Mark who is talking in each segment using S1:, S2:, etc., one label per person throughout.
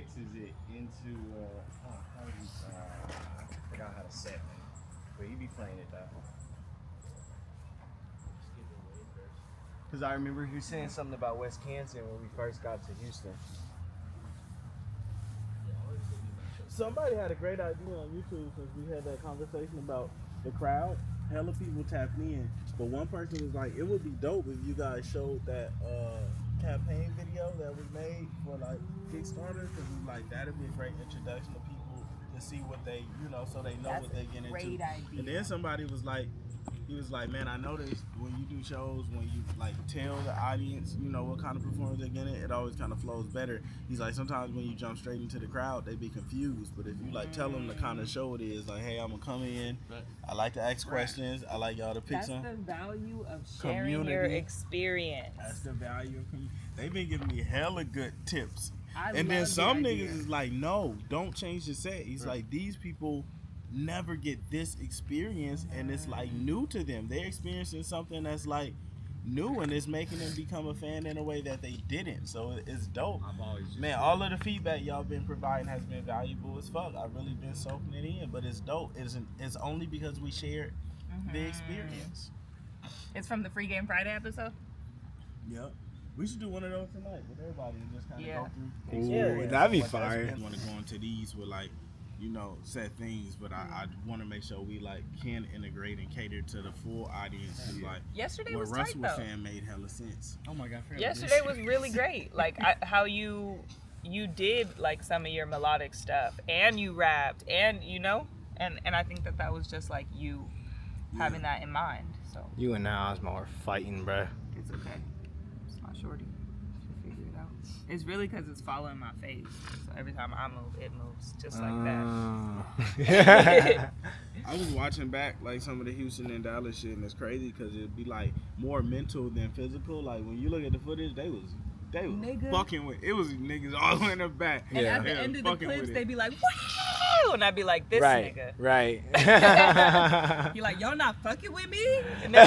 S1: mixes it into I forgot how to set it, but he be playing it though. Because I remember he was saying something about West Kansas when we first got to Houston.
S2: Somebody had a great idea on YouTube since we had that conversation about the crowd. Hella people tapped in, but one person was like, "It would be dope if you guys showed that campaign video that was made for like Kickstarter, because like that'd be a great introduction to people to see what they, so they know what they get into."
S3: Great idea.
S2: And then somebody was like, he was like, "Man, I noticed when you do shows, when you like tell the audience, what kind of performance they're getting, it always kind of flows better." He's like, sometimes when you jump straight into the crowd, they be confused. But if you like tell them the kind of show it is, like, "Hey, I'm gonna come in. I like to ask questions. I like y'all to pick some."
S3: That's the value of sharing your experience.
S2: That's the value of community. They've been giving me hella good tips.
S3: And
S2: then some niggas is like, "No, don't change the set." He's like, "These people never get this experience, and it's like new to them. They're experiencing something that's like new, and it's making them become a fan in a way that they didn't." So it's dope. Man, all of the feedback y'all been providing has been valuable as fuck. I've really been soaking it in, but it's dope. It's only because we shared the experience.
S3: It's from the Free Game Friday episode?
S2: Yep. We should do one of those tonight with everybody and just kind of go through.
S4: Ooh, that'd be fire.
S2: I want to go into these with like, set things, but I want to make sure we like can integrate and cater to the full audience. Like
S3: yesterday
S2: what
S3: was
S2: Russell
S3: tight,
S2: was
S3: though.
S2: saying made hella sense.
S1: Oh my god!
S3: Yesterday was really great. Like how you did like some of your melodic stuff, and you rapped, and and I think that was just like you having that in mind. So
S4: You and Osmo are fighting, bruh.
S3: it's okay. It's my shorty. She'll figure it out. It's really because it's following my face. So every time I move, it moves just like that.
S2: I was watching back like some of the Houston and Dallas shit, and it's crazy because it'd be like more mental than physical. Like when you look at the footage, they was fucking with it. Was niggas all in the back.
S3: And at the end of the clips, they'd be like, "Wow!" And I'd be like, "This nigga."
S4: Right.
S3: You're like, "Y'all not fucking with me?" And
S4: Y'all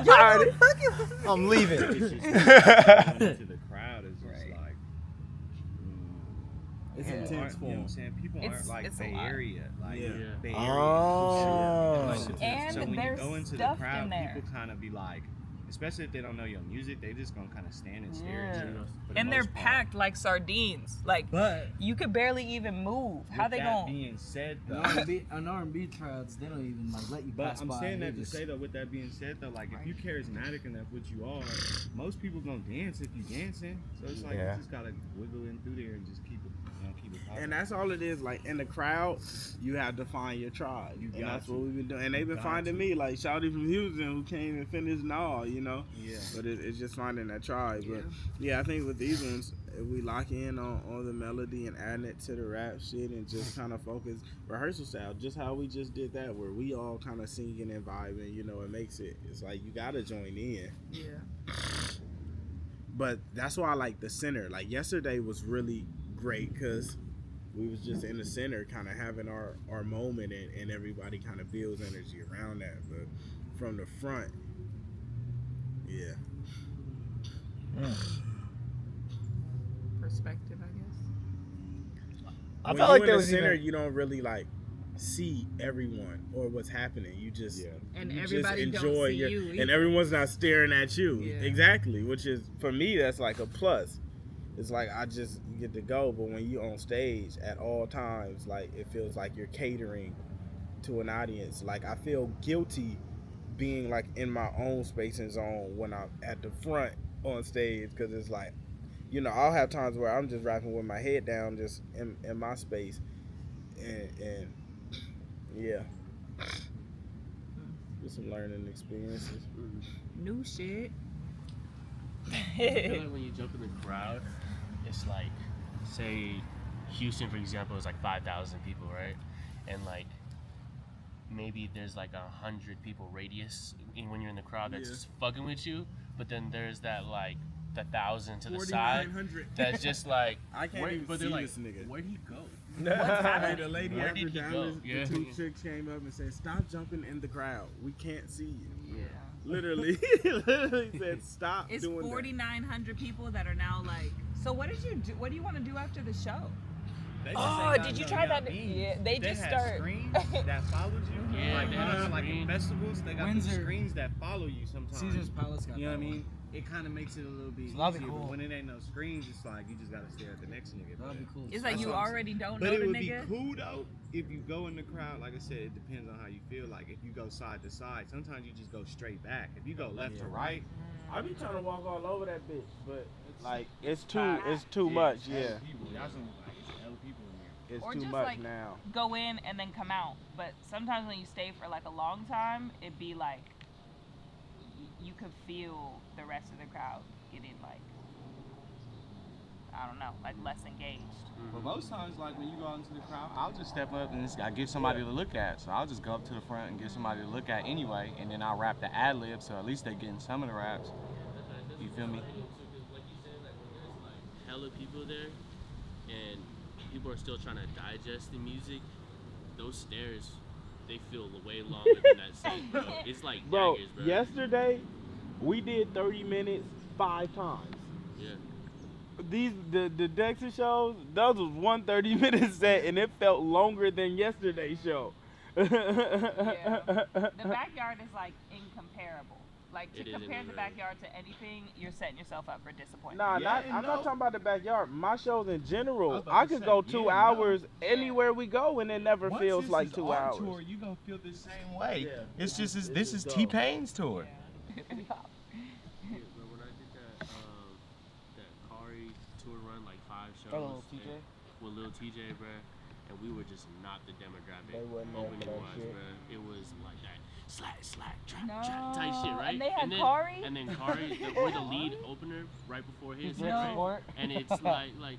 S4: not fucking with me. I'm leaving.
S1: It's just into the crowd is just like
S2: it's intense for
S1: you know what
S2: them.
S1: I'm saying? People aren't like
S3: it's a
S1: Bay
S3: lot.
S1: Area, like Bay Area.
S4: Oh.
S3: And
S1: so when you
S3: there's
S1: go into the
S3: stuff
S1: crowd,
S3: in there.
S1: people kind of be like, especially if they don't know your music, they just gonna kind of stand and stare at you.
S3: And they're packed like sardines. Like,
S5: But
S3: you could barely even move. How they
S1: that
S3: going?
S1: being said, though,
S5: on R&B crowds, they don't even like let you
S1: but
S5: pass
S1: I'm
S5: by.
S1: saying
S5: They
S1: that to
S5: just-
S1: say though, with that being said though, like if you charismatic enough, which you are, most people gonna dance if you dancing. So it's like you just gotta wiggle in through there and just keep it popping.
S2: And that's all it is. Like in the crowd, you have to find your tribe, and that's what we've been doing. And they've been finding me, like Shawty from Houston, who can't even finish Yeah. But it's just finding that tribe. But I think with these ones, if we lock in on the melody and adding it to the rap shit and just kind of focus rehearsal style, just how we just did that, where we all kind of singing and vibing. It makes it. It's like you gotta join in.
S3: Yeah.
S2: But that's why I like the center. Like yesterday was really great because we was just in the center kind of having our moment, and everybody kind of builds energy around that. But from the front,
S3: Perspective, I guess.
S4: I
S2: when
S4: felt like
S2: in
S4: there
S2: the
S4: was
S2: center,
S4: even...
S2: you don't really like see everyone or what's happening. You just
S3: And
S2: you
S3: everybody
S2: just
S3: don't
S2: enjoy
S3: see you either.
S2: and everyone's not staring at you.
S3: Yeah.
S2: Exactly, which is for me that's like a plus. It's like I just get to go, but when you on stage at all times, like it feels like you're catering to an audience. Like I feel guilty being like in my own space and zone when I'm at the front on stage, because it's like, I'll have times where I'm just rapping with my head down, just in my space, and just some learning experiences.
S3: New shit.
S6: I feel like when you jump in the crowd, it's like, say, Houston, for example, is like 5,000 people, right? And like, maybe there's like 100 people radius when you're in the crowd that's fucking with you, but then there's that like the 1,000 to the side that's just like,
S2: I can't even
S6: but
S2: see
S6: they're like,
S2: this nigga.
S6: where'd he go?
S2: Hey, the lady
S6: Where
S2: after
S6: did he go?
S2: Dallas, the two chicks came up and said, "Stop jumping in the crowd. We can't see you." literally said stop
S3: It's
S2: doing
S3: 4,900 people that are now like. So what did you do? What do you want to do after the show?
S1: They just
S3: Oh,
S1: ain't got
S3: did you
S1: no
S3: try that?
S1: beans.
S3: Yeah, they just
S1: had
S3: start.
S1: screens that followed you.
S6: Yeah,
S1: like,
S6: they had
S1: like in
S6: screen.
S1: festivals, they got the
S5: Windsor.
S1: screens that follow you sometimes.
S5: Caesar's Palace got
S1: You know
S5: that
S1: what I
S5: one.
S1: mean? It kind of makes it a little bit
S5: So that'd be
S1: easier.
S5: cool.
S1: But when it ain't no screens, it's like you just gotta stare at the next nigga.
S5: That'd be cool.
S3: It's like you already don't
S1: But
S3: know
S1: it
S3: the
S1: would
S3: nigga.
S1: be cool though if you go in the crowd. Like I said, it depends on how you feel. Like if you go side to side, sometimes you just go straight back. If you go left to right,
S2: I be trying to walk all over that bitch, but like it's too
S1: yeah,
S2: much.
S1: it's
S2: Yeah,
S1: hella people. Y'all some like it's hella people in here.
S2: it's
S3: Or
S2: too
S3: just,
S2: much
S3: like,
S2: now.
S3: Go in and then come out. But sometimes when you stay for like a long time, it'd be like you could feel the rest of the crowd getting like, I don't know, like less engaged.
S1: But most times, like when you go into the crowd, I'll just step up and I give somebody to look at. So I'll just go up to the front and give somebody to look at anyway, and then I'll rap the ad lib, so at least they're getting some of the raps. You feel me?
S6: Hella people there, and people are still trying to digest the music. Those stairs, they feel way longer than that set, bro. It's like
S2: Bro,
S6: daggers, bro.
S2: yesterday we did 30 minutes 5 times.
S6: Yeah.
S2: The Dexter shows, those was one 30-minute set, and it felt longer than yesterday's show.
S3: Yeah. The backyard is like incomparable. Like to
S6: It is
S3: compare the
S6: incomparable.
S3: backyard to anything, you're setting yourself up for disappointment.
S2: Nah,
S1: Yeah,
S2: I'm not
S1: no.
S2: talking about the backyard. My shows in
S1: I was
S2: general,
S1: about
S2: I
S1: to
S2: could
S1: say,
S2: go 2
S1: yeah,
S2: hours
S3: no.
S2: anywhere we go, and it never
S1: Once
S2: feels
S1: this
S2: like
S1: is
S2: 2
S1: our
S2: hours.
S1: tour, you gonna feel the same way.
S2: Yeah.
S1: It's just
S2: This
S1: this
S2: is
S1: is
S2: dope.
S1: T-Pain's tour.
S6: Yeah, but when I did that Kari tour run, like 5 shows,
S5: Little TJ?
S6: and- with Lil TJ, bruh, and we were just not the demographic
S2: They wasn't there for
S6: opening
S2: that
S6: wise,
S2: shit.
S6: bruh. It was like that slack, trap
S3: No.
S6: type shit, right?
S3: And they had
S6: then,
S3: Kari?
S6: And then Kari, we're the lead opener right before his,
S3: No.
S6: right? And it's like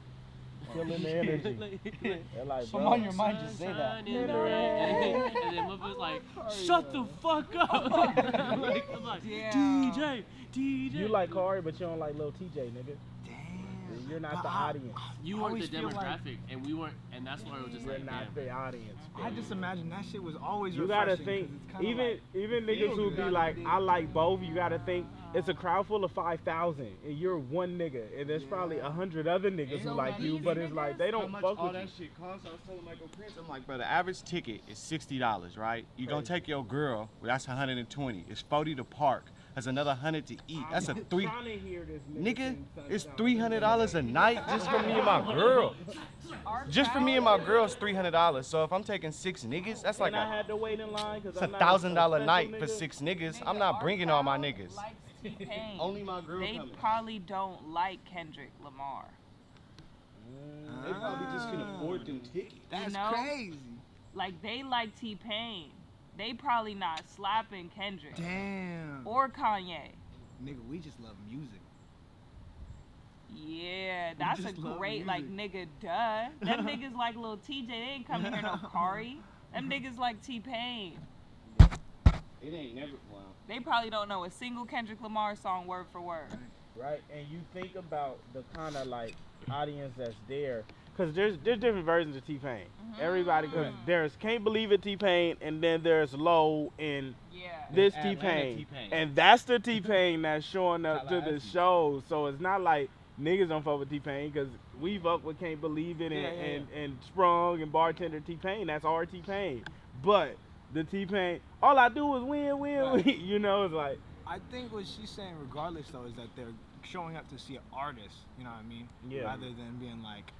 S2: Feeling the energy. They're like,
S5: Come
S2: bro,
S5: on your mind, just say that.
S6: sun in the rain. And then motherfuckers like, shut the fuck up. I'm like,
S3: Damn.
S6: DJ.
S2: you like Kari, but you don't like Lil TJ, nigga.
S5: Damn.
S2: You're not
S5: But
S2: the audience.
S6: You
S5: I
S6: weren't the
S5: always feel like-
S6: demographic, and we weren't, and that's why it was just
S2: You're
S6: like,
S2: not
S6: damn.
S2: the audience.
S5: I just imagine that shit was always
S2: You gotta
S5: refreshing,
S2: think,
S5: 'cause it's kinda
S2: even
S5: like,
S2: even niggas who be like, I like both. You gotta think it's a crowd full of 5,000, and you're one nigga, and there's probably 100 other niggas who
S3: So
S2: like you,
S3: these
S2: but it's like they
S1: How
S2: don't
S1: much
S2: fuck
S1: all
S2: with
S1: that
S2: you.
S1: shit costs? I was telling Michael Prince, I'm like, bro, the average ticket is $60, right? You gonna take your girl, well, that's 120. It's 40 to park. That's another 100 to eat. That's a
S2: I'm
S1: three.
S2: trying to hear this
S1: Nigga,
S2: sing
S1: it's
S2: Sunshine.
S1: $300 a night just for me and my girl. Just for me and my girl, it's $300. So if I'm taking 6 niggas, that's like
S2: And I
S1: a
S2: had to wait in line because
S1: it's $1,000 night for 6 niggas. I'm not bringing all my niggas.
S3: Likes T-Pain.
S1: Only my girl
S3: They
S1: coming.
S3: probably don't like Kendrick Lamar.
S1: They probably just can afford them tickets.
S5: That's
S3: know?
S5: crazy.
S3: Like they like T-Pain. They probably not slapping Kendrick
S5: Damn.
S3: or Kanye.
S5: Nigga, we just love music.
S3: Yeah, that's a
S5: just love
S3: great like nigga. Duh, them niggas like Lil TJ. They ain't coming here no Kari. Them niggas like T-Pain.
S1: It ain't never. Wow.
S3: They probably don't know a single Kendrick Lamar song word for word.
S2: Right, and you think about the kind of like audience that's there, because there's different versions of T-Pain. Everybody, because there's Can't Believe It T-Pain, and then there's Low and
S3: Yeah.
S2: this
S1: Atlanta
S2: T-Pain,
S1: T-Pain.
S2: and that's the T-Pain that's showing up to the
S1: Tallahassee.
S2: shows. So it's not like niggas don't fuck with T-Pain, because we fuck with Can't Believe It and Sprung and Bartender T-Pain. That's our T-Pain. But the T-Pain, all I do is win, win. You know, it's like.
S5: I think what she's saying, regardless though, is that they're showing up to see an artist. You know what I mean?
S2: Yeah.
S5: Rather than being like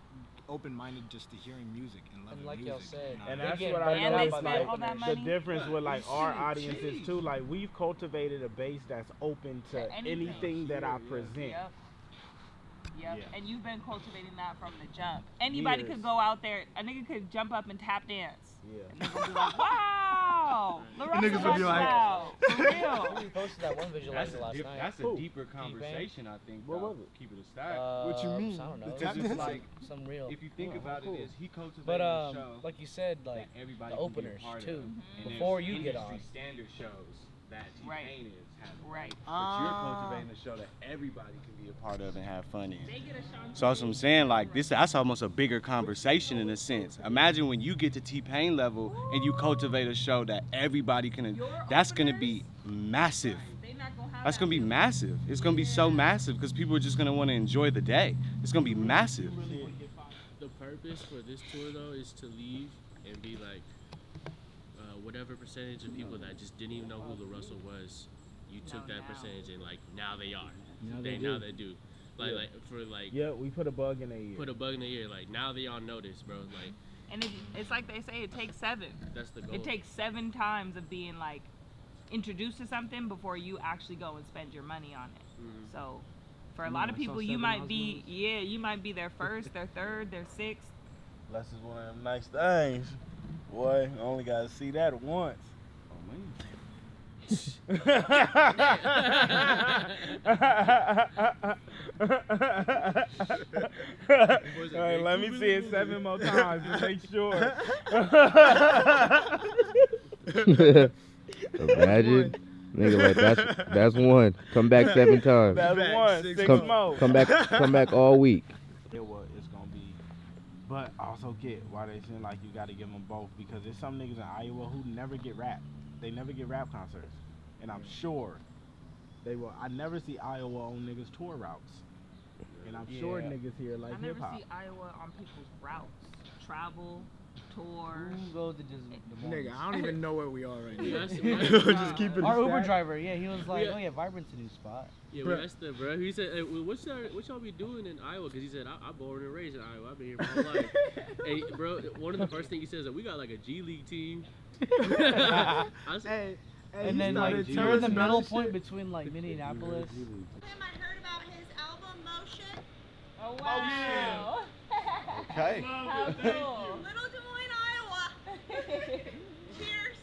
S5: open-minded just to hearing music and loving
S7: And like
S5: music.
S7: y'all said,
S5: you know
S2: And
S5: what I
S2: that's
S5: mean?
S2: what I
S3: And
S2: know
S3: they
S2: is
S3: spent
S2: like
S3: all that
S2: the
S3: money?
S2: difference with like our
S5: Shit,
S2: audiences
S5: jeez.
S2: too. Like we've cultivated a base that's open to
S3: To anything.
S2: anything that I present.
S3: Yep. Yep.
S2: Yeah.
S3: And you've been cultivating that from the jump. Anybody
S2: Years.
S3: could go out there. A nigga could jump up and tap dance.
S2: Yeah.
S3: And niggas be like, wow.
S5: Niggas would be like-
S3: wow. For real.
S7: we posted that one visualizer last night.
S1: That's a
S2: Who?
S1: deeper conversation, I think.
S2: What
S1: though.
S2: was it?
S1: Keep it a stack.
S7: What you mean? I don't know.
S1: Because it's like,
S7: some real.
S1: if you think about it, is he cultivated
S7: But
S1: a show
S7: like you said,
S1: that
S7: like
S1: everybody
S7: the
S1: can be a
S7: openers
S1: part
S7: too.
S1: of. And
S7: Before
S1: there's
S7: you get
S1: industry
S7: on.
S1: standard shows that T-Pain
S3: Right.
S1: is having.
S3: Right.
S1: But you're cultivating a show that everybody can be a part of and have fun in.
S3: They get a Sean
S1: So that's what I'm saying, like that's almost a bigger conversation in a sense. Imagine when you get to T-Pain level and you cultivate a show that everybody can,
S3: Your
S1: that's gonna
S3: openers?
S1: be massive.
S3: They not
S1: That's gonna be massive. It's gonna be so massive because people are just gonna want to enjoy the day. It's gonna be massive.
S6: The purpose for this tour though is to leave and be like, whatever percentage of people that just didn't even know who LaRussell was, you took that percentage and like now they are. Now they do. Like for like.
S2: Yeah, we put a bug in their ear.
S6: Put a bug in their ear. Like now they on notice, bro. Like.
S3: And it's like they say, it takes 7.
S6: That's the goal.
S3: It takes 7 times of being like introduced to something before you actually go and spend your money on it. Mm-hmm. So for a lot of people, you might be you might be their first, their third, their sixth.
S2: Unless it's one of them nice things. Boy, I only got to see that once. Hey, let me see it 7 more times to make sure.
S8: Imagine, nigga, like that's one. Come back 7 times.
S2: That's one. 6 more.
S8: Come back all week.
S2: Yeah, well, it's gonna be. But I also get why they seem like you got to give them both, because there's some niggas in Iowa who never get rap. They never get rap concerts, and I'm sure they will. I never see Iowa on niggas tour routes, and I'm sure niggas here like
S3: I never
S2: hip hop.
S3: see Iowa on people's routes, travel, tour.
S7: Who goes to just the
S5: Nigga, I don't even know where we are right now.
S2: Just keep it.
S7: Our Uber driver, he was like, oh yeah, Vibrant's a new spot.
S6: Yeah, we asked the bro. He said, hey, what y'all be doing in Iowa? Because he said, I'm born and raised in Iowa. I've been here my whole life. Hey, bro, one of the first things he says is that we got like a G League team.
S7: And then like you're in the middle point between like Minneapolis.
S9: I heard about his album Motion.
S3: Oh wow!
S8: Okay.
S3: How cool!
S9: Little Des Moines, Iowa. Cheers.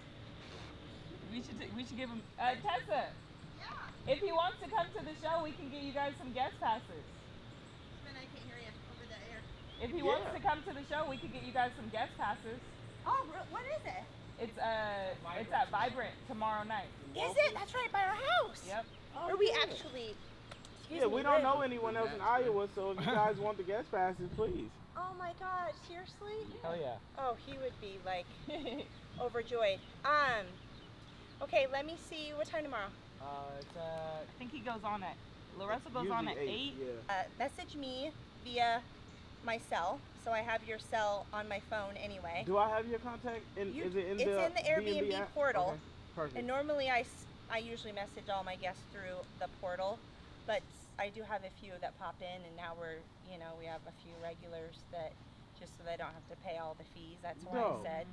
S3: We should give him Tessa.
S9: Yeah.
S3: If he wants to come to the show, we can get you guys some guest passes.
S9: Man, I can't hear you over the air.
S3: If he wants to come to the show, we could get you guys some guest passes.
S9: Oh, what is it?
S3: It's at Vibrant tomorrow night.
S9: Is it? That's right by our house.
S3: Yep.
S9: Oh, Are we actually?
S2: Yeah, we don't know anyone else in Iowa, so if you guys want the guest passes, please.
S9: Oh my God! Seriously?
S7: Hell yeah.
S9: Oh, he would be like overjoyed. Okay, let me see. What time tomorrow?
S7: It's
S3: I think he goes on at LaRussell goes on at 8.
S2: Yeah.
S9: Message me via my cell. So I have your cell on my phone anyway.
S2: Do I have your contact? Is it in
S9: it's
S2: the
S9: in the Airbnb
S2: app?
S9: portal.
S2: Okay, perfect.
S9: And normally I usually message all my guests through the portal, but I do have a few that pop in, and now we have a few regulars that just so they don't have to pay all the fees. That's why I said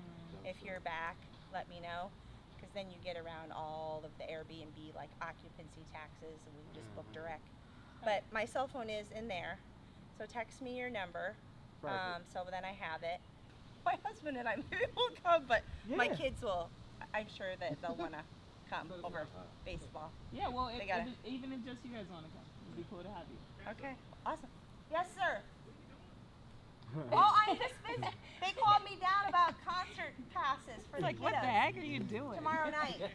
S9: if you're back, let me know, because then you get around all of the Airbnb like occupancy taxes, and we just book direct. But my cell phone is in there, so text me your number. So then I have it. My husband and I maybe will come, but my kids will. I'm sure that they'll want to come over baseball.
S3: Yeah, well,
S9: even
S3: if just you guys want to come, it'd be cool to have you.
S9: Okay, awesome. Yes, sir. I'm just busy. They called me down about concert passes for the kiddos.
S3: What the heck are you doing?
S9: Tomorrow night.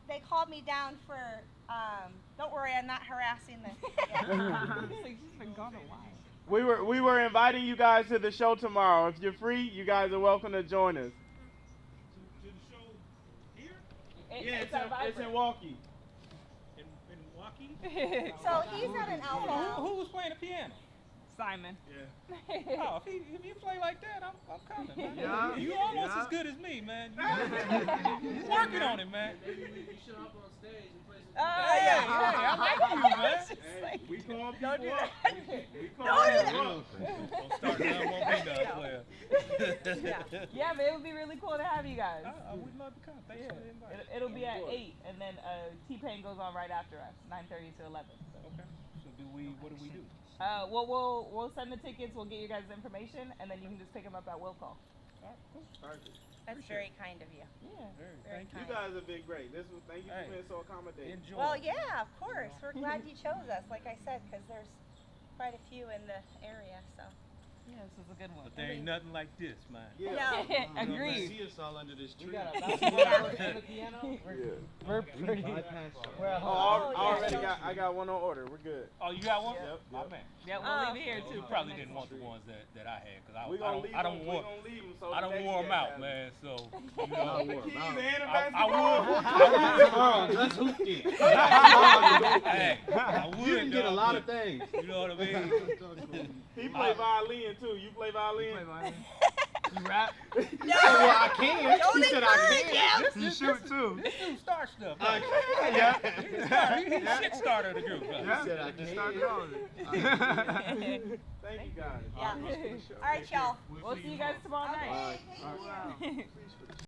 S9: They called me down for. Don't worry, I'm not harassing them.
S3: She's been gone a while.
S2: We were inviting you guys to the show tomorrow. If you're free, you guys are welcome to join us.
S10: To the show here?
S2: It's in Milwaukee.
S10: In Milwaukee?
S9: So he's at an album.
S10: Who was playing the piano?
S3: Simon.
S10: Yeah. Oh, if you play like that, I'm coming, man.
S2: Yeah.
S10: You almost as good as me, man. You working on it, man.
S6: Maybe you should hop on stage and play some.
S10: I like you, man.
S2: Hey, we call people
S9: Don't do
S2: up.
S9: that.
S2: We call
S9: Don't do
S2: people
S9: that.
S2: up.
S10: Don't start now, won't be done, player.
S3: Yeah, but it would be really cool to have you guys.
S10: I would love to come. Thanks for the invite.
S3: It'll be at 8, and then T-Pain goes on right after us, 9:30 to 11. So.
S10: Okay. So what do we do?
S3: Well, we'll send the tickets. We'll get you guys information, and then you can just pick them up at will call.
S10: All right, cool.
S9: That's very kind of you.
S3: Yeah.
S10: Thank
S2: You guys have been great. Thank you for being so accommodating.
S10: Enjoy.
S9: Well, yeah, of course. We're glad you chose us, like I said, because there's quite a few in the area. So
S3: Yeah, this is a good one.
S10: But there ain't nothing like this, man.
S9: No.
S3: Agreed.
S1: See us all under this tree.
S7: We got a basketball court and a piano. We're pretty. We're at home.
S2: I got one on order. We're good.
S10: Oh, you got one?
S2: Yep.
S10: My man.
S3: Yeah, we'll leave it here
S10: You
S3: too.
S10: probably didn't want the ones that I had because
S2: We gonna leave
S10: I don't
S2: them.
S10: want.
S2: We gonna leave them so
S10: I don't
S2: the next
S10: wore them
S2: guy
S10: out,
S2: has
S10: man. So you
S2: them.
S10: know,
S2: The keys and the
S10: I
S2: basketball.
S10: would.
S1: Let's hoop it.
S10: Hey, I would.
S1: You can get a
S10: dog,
S1: lot
S10: but
S1: of things.
S10: You know what I mean?
S2: He play violin too. You play violin?
S5: You rap?
S9: No.
S1: Well, I can.
S9: Don't
S1: He said I
S9: encourage
S1: can.
S9: him.
S5: You shoot too.
S10: This dude start stuff.
S5: Yeah.
S10: He's the shit starter of the group. Huh?
S5: Yeah.
S1: said I
S5: Just
S1: can.
S5: start going.
S2: Thank you guys.
S9: Yeah. All right, y'all.
S3: We'll see you guys tomorrow night.
S9: Okay.
S2: All right.